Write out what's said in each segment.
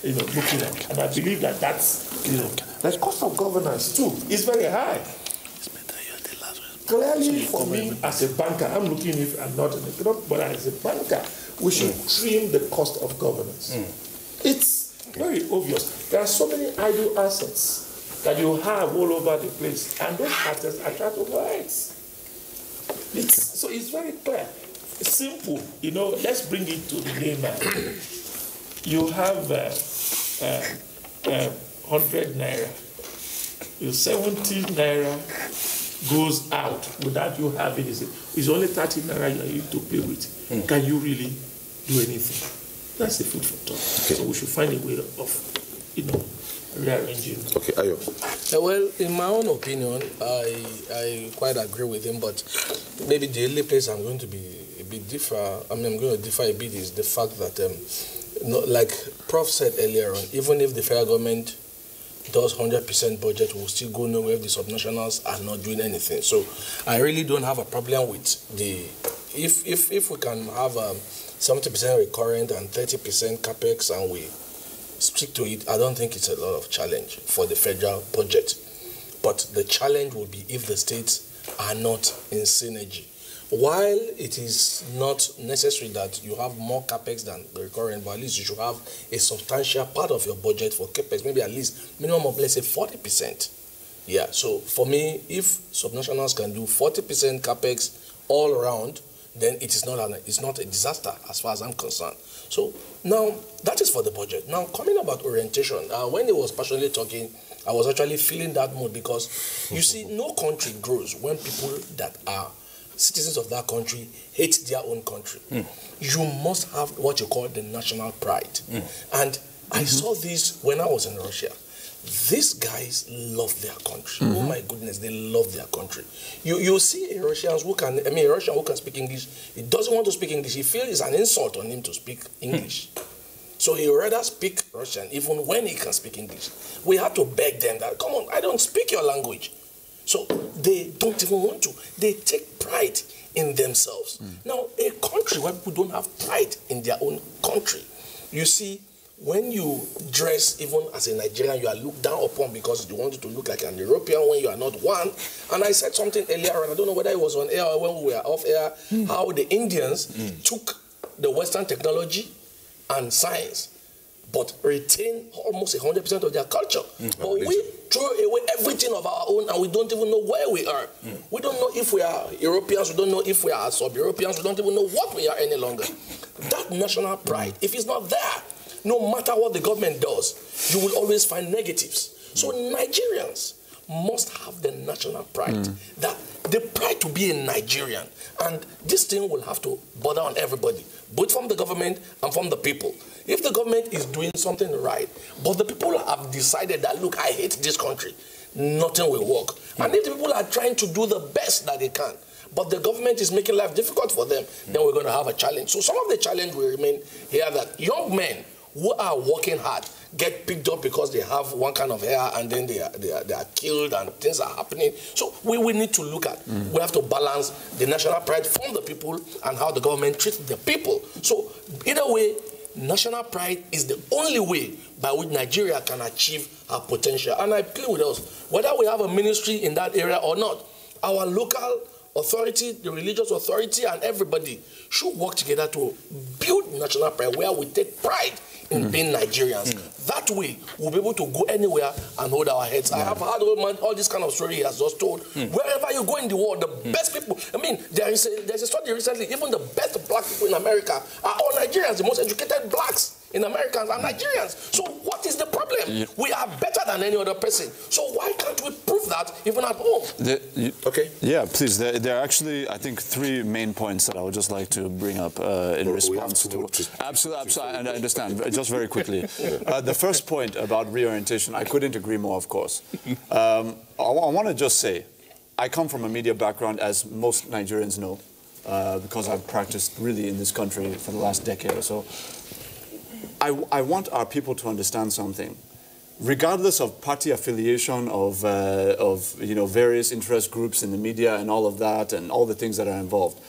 looking at. And I believe that that's, the cost of governance too is very high. Clearly, for me, as a banker, I'm looking if I'm not in the club, but as a banker, we should trim the cost of governance. It's very obvious. There are so many idle assets that you have all over the place, and those assets attract overheads. So it's very clear. It's simple. Let's bring it to the layman. You have 100 naira. Your 70 naira goes out without you having it. It's only 30 naira you need to play with. Can you really do anything? That's the food for thought. Okay. So we should find a way of, rearranging. Okay, Ayo. Well, in my own opinion, I quite agree with him, but maybe the only place I'm going to be a bit I'm going to differ a bit is the fact that, like Prof said earlier on, even if the federal government does 100% budget, will still go nowhere if the subnationals are not doing anything. So I really don't have a problem with if we can have 70% recurrent and 30% capex and we stick to it, I don't think it's a lot of challenge for the federal budget. But the challenge will be if the states are not in synergy. While it is not necessary that you have more capex than the recurrent, but at least you should have a substantial part of your budget for capex, maybe at least minimum of, let's say, 40%. Yeah, so for me, if subnationals can do 40% capex all around, then it's not a disaster as far as I'm concerned. So now, that is for the budget. Now, coming about orientation, when he was passionately talking, I was actually feeling that mood because, you see, no country grows when people that are citizens of that country hate their own country. You must have what you call the national pride. And I saw this when I was in Russia. These guys love their country. Oh my goodness, they love their country. You see a Russian who can speak English. He doesn't want to speak English. He feels it's an insult on him to speak English. So he rather speak Russian even when he can speak English. We have to beg them that, come on, I don't speak your language. So they don't even want to. They take pride in themselves. Now, a country where people don't have pride in their own country, you see, when you dress, even as a Nigerian, you are looked down upon because you wanted to look like an European when you are not one. And I said something earlier, and I don't know whether it was on air or when we were off air, how the Indians took the Western technology and science, but retain almost 100% of their culture. But we throw away everything of our own, and we don't even know where we are. We don't know if we are Europeans, we don't know if we are sub-Europeans, we don't even know what we are any longer. That national pride, if it's not there, no matter what the government does, you will always find negatives. So Nigerians must have the national pride, that the pride to be a Nigerian. And this thing will have to bother on everybody, both from the government and from the people. If the government is doing something right, but the people have decided that, look, I hate this country, nothing will work. And if the people are trying to do the best that they can, but the government is making life difficult for them, then we're going to have a challenge. So some of the challenge will remain here, that young men who are working hard get picked up because they have one kind of hair and then they are killed and things are happening. So we need to look at, we have to balance the national pride from the people and how the government treats the people. So either way, national pride is the only way by which Nigeria can achieve her potential. And I plead with us, whether we have a ministry in that area or not, our local authority, the religious authority, and everybody should work together to build national pride where we take pride in being Nigerians. That way, we'll be able to go anywhere and hold our heads. I have heard all this kind of story he has just told. Wherever you go in the world, the best people, I mean, there's a study recently, even the best black people in America are all Nigerians. The most educated blacks in Americans are Nigerians. So what is the problem? We are better than any other person. So why can't we prove that even at home? Okay. Yeah, please. There are actually, I think, three main points that I would just like to bring up in response to. Absolutely, and I understand. Just very quickly. The first point about reorientation, I couldn't agree more, of course. I want to just say, I come from a media background, as most Nigerians know, because I've practiced really in this country for the last decade or so. I want our people to understand something. Regardless of party affiliation, of various interest groups in the media and all of that and all the things that are involved,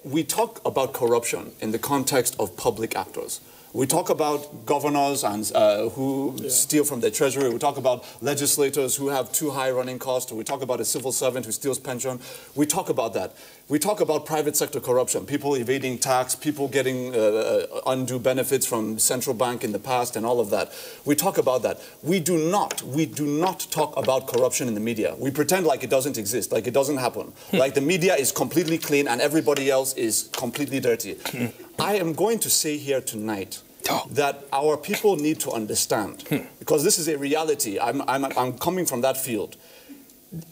we talk about corruption in the context of public actors. We talk about governors and who steal from their treasury. We talk about legislators who have too high running costs. We talk about a civil servant who steals pension. We talk about that. We talk about private sector corruption, people evading tax, people getting undue benefits from central bank in the past and all of that. We talk about that. We do not talk about corruption in the media. We pretend like it doesn't exist, like it doesn't happen. Like the media is completely clean and everybody else is completely dirty. I am going to say here tonight that our people need to understand, because this is a reality. I'm coming from that field.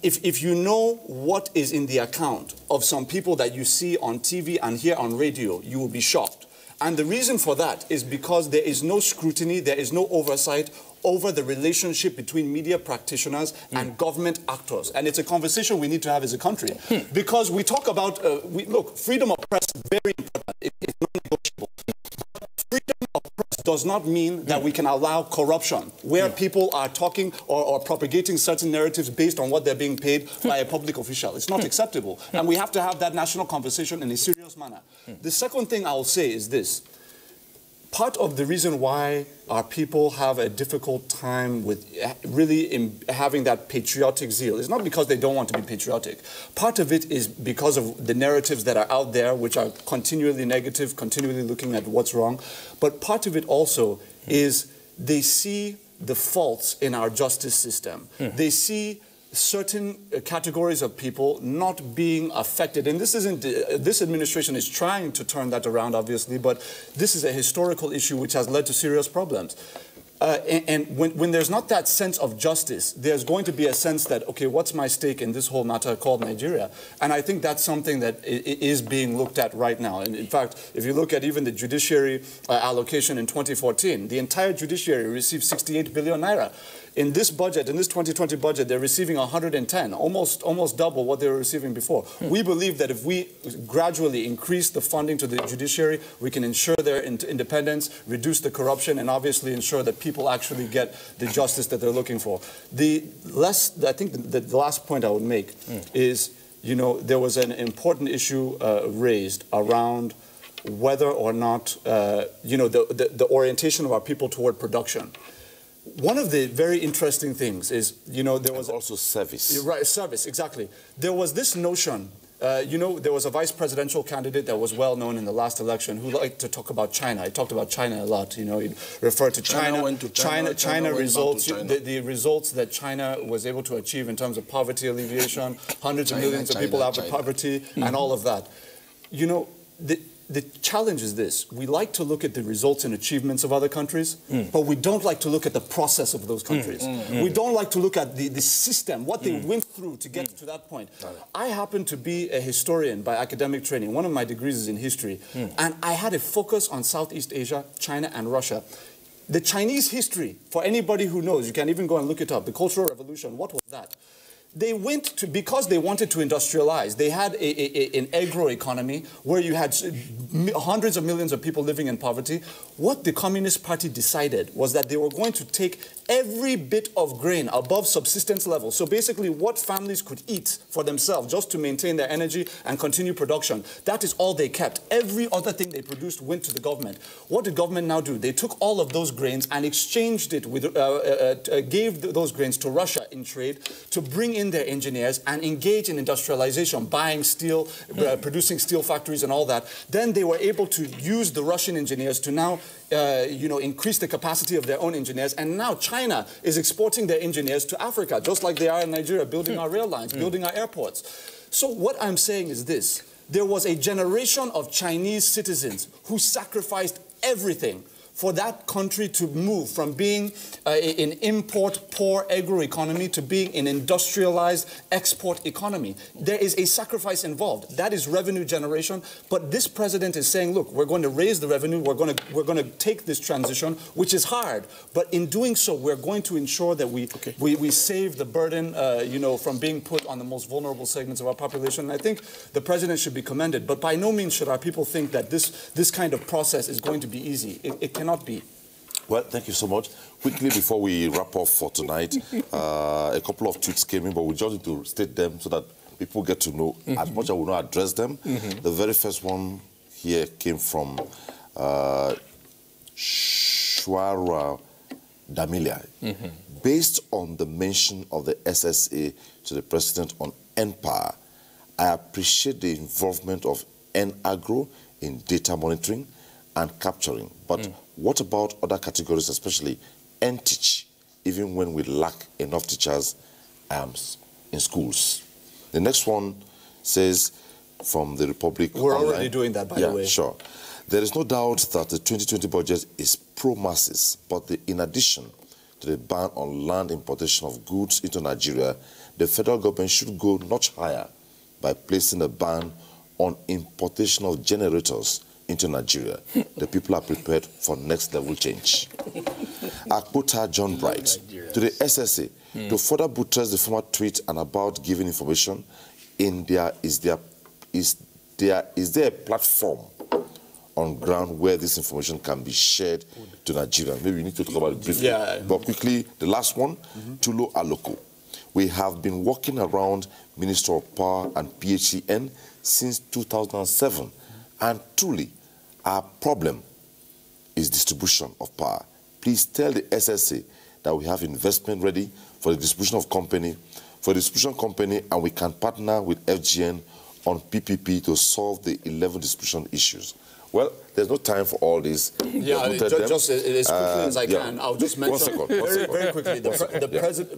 If you know what is in the account of some people that you see on TV and hear on radio, you will be shocked. And the reason for that is because there is no scrutiny, there is no oversight over the relationship between media practitioners and government actors. And it's a conversation we need to have as a country. Because we talk about, look, freedom of press is very important. It's non-negotiable. Freedom of press does not mean that we can allow corruption, where people are talking or propagating certain narratives based on what they're being paid by a public official. It's not acceptable. And we have to have that national conversation in a serious manner. The second thing I'll say is this. Part of the reason why our people have a difficult time with really having that patriotic zeal is not because they don't want to be patriotic. Part of it is because of the narratives that are out there, which are continually negative, continually looking at what's wrong. But part of it also is they see the faults in our justice system. They see certain categories of people not being affected. And this isn't, this administration is trying to turn that around, obviously, but this is a historical issue which has led to serious problems. And when there's not that sense of justice, there's going to be a sense that, okay, what's my stake in this whole matter called Nigeria? And I think that's something that is being looked at right now. And in fact, if you look at even the judiciary allocation in 2014, the entire judiciary received 68 billion naira. In this budget, in this 2020 budget, they're receiving 110, almost double what they were receiving before. We believe that if we gradually increase the funding to the judiciary, we can ensure their independence, reduce the corruption, and obviously ensure that people actually get the justice that they're looking for. I think the last point I would make is, you know, there was an important issue raised around whether or not, you know, the orientation of our people toward production. One of the very interesting things is, you know, there was also service. Right, service, exactly. There was this notion, you know, there was a vice presidential candidate that was well known in the last election who liked to talk about China. He talked about China a lot, you know, he referred to China results, the results that China was able to achieve in terms of poverty alleviation, hundreds of millions of people out of poverty, and all of that. You know, the challenge is this. We like to look at the results and achievements of other countries, but we don't like to look at the process of those countries. We don't like to look at the system, what they went through to get to that point. I happen to be a historian by academic training. One of my degrees is in history. And I had a focus on Southeast Asia, China, and Russia. The Chinese history, for anybody who knows, you can even go and look it up, the Cultural Revolution, what was that? They went to, because they wanted to industrialize, they had an agro-economy where you had hundreds of millions of people living in poverty. What the Communist Party decided was that they were going to take every bit of grain above subsistence level. So basically what families could eat for themselves just to maintain their energy and continue production, that is all they kept. Every other thing they produced went to the government. What did government now do? They took all of those grains and exchanged it with, gave those grains to Russia in trade to bring in their engineers and engage in industrialization, buying steel, producing steel factories and all that. Then they were able to use the Russian engineers to now you know, increase the capacity of their own engineers. And now China is exporting their engineers to Africa, just like they are in Nigeria, building our rail lines, building our airports. So what I'm saying is this. There was a generation of Chinese citizens who sacrificed everything for that country to move from being an import-poor agro-economy to being an industrialized export economy. There is a sacrifice involved. That is revenue generation. But this president is saying, look, we're going to raise the revenue. We're going to take this transition, which is hard. But in doing so, we're going to ensure that we save the burden, you know, from being put on the most vulnerable segments of our population. And I think the president should be commended. But by no means should our people think that this kind of process is going to be easy. It cannot be. Well, thank you so much. Quickly, before we wrap up for tonight, a couple of tweets came in, but we just need to state them so that people get to know as much as we know address them. The very first one here came from Shwara Damilia, based on the mention of the SSA to the President on NPAR, I appreciate the involvement of NAGRO in data monitoring and capturing. But what about other categories, especially NTEACH, even when we lack enough teachers in schools? The next one says, from the Republic We're Online, already doing that, by the way. Yeah, sure. There is no doubt that the 2020 budget is pro-masses, but in addition to the ban on land importation of goods into Nigeria, the federal government should go much higher by placing a ban on importation of generators into Nigeria. The people are prepared for next level change. Akpota John Bright, to the SSA, to further buttress the former tweet and about giving information, is there a platform on ground where this information can be shared to Nigerians? Maybe we need to talk about it briefly. Yeah. But quickly, the last one, Tulo Aloko. We have been working around Minister of Power and PHCN since 2007, and truly, our problem is distribution of power. Please tell the SSA that we have investment ready for the distribution company, and we can partner with FGN on PPP to solve the 11 distribution issues. Well, there's no time for all this. Yeah, just as quickly as I can, I'll just mention very quickly,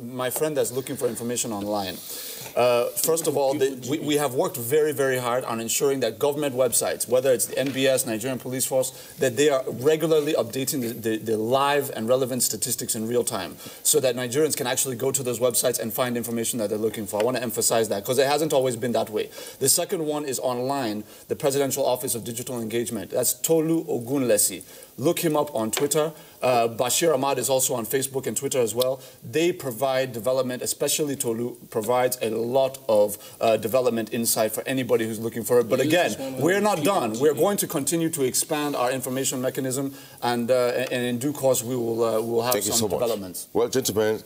my friend that's looking for information online. First of all, we have worked very, very hard on ensuring that government websites, whether it's the NBS, Nigerian Police Force, that they are regularly updating the live and relevant statistics in real time, so that Nigerians can actually go to those websites and find information that they're looking for. I want to emphasize that, because it hasn't always been that way. The second one is online, the Presidential Office of Digital Engagement. That's Tolu Ogunlesi. Look him up on Twitter. Bashir Ahmad is also on Facebook and Twitter as well. They provide development, especially Tolu provides a lot of development insight for anybody who's looking for it. But again, we're not done. We're going to continue to expand our information mechanism, and in due course we will have some developments. Well, gentlemen,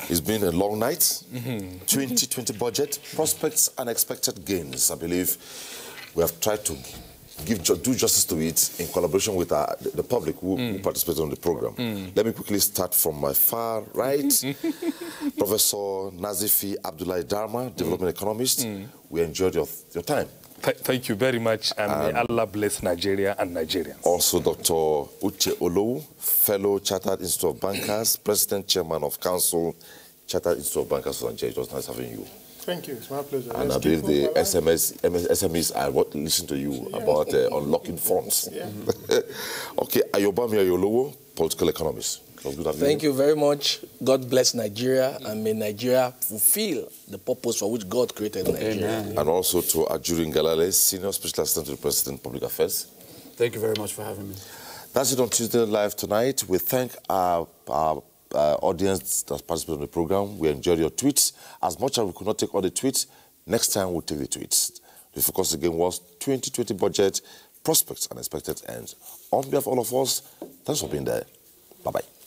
it's been a long night. 2020 budget, prospects and expected gains. I believe we have tried to do justice to it in collaboration with the public who participate on the program. Let me quickly start from my far right. Professor Nazifi Abdullahi Darma, development economist. We enjoyed your time. Thank you very much, and may Allah bless Nigeria and Nigerians. Also, Dr. Uche Olowu, fellow Chartered Institute of Bankers, President, Chairman of Council, Chartered Institute of Bankers of Nigeria. It was nice having you. Thank you. It's my pleasure. And I believe the SMEs are what listen to you about unlocking funds. Okay, Ayobami Ayolowo, political economist. Thank you very much. God bless Nigeria, and may Nigeria fulfill the purpose for which God created Nigeria. Amen. And also to Ajurin Galale, Senior Special Assistant to the President, Public Affairs. Thank you very much for having me. That's it on Tuesday Live tonight. We thank our audience that participated in the program. We enjoyed your tweets. As much as we could not take all the tweets, next time we'll take the tweets. The focus again was 2020 budget, prospects and expected ends. On behalf of all of us, thanks for being there. Bye-bye.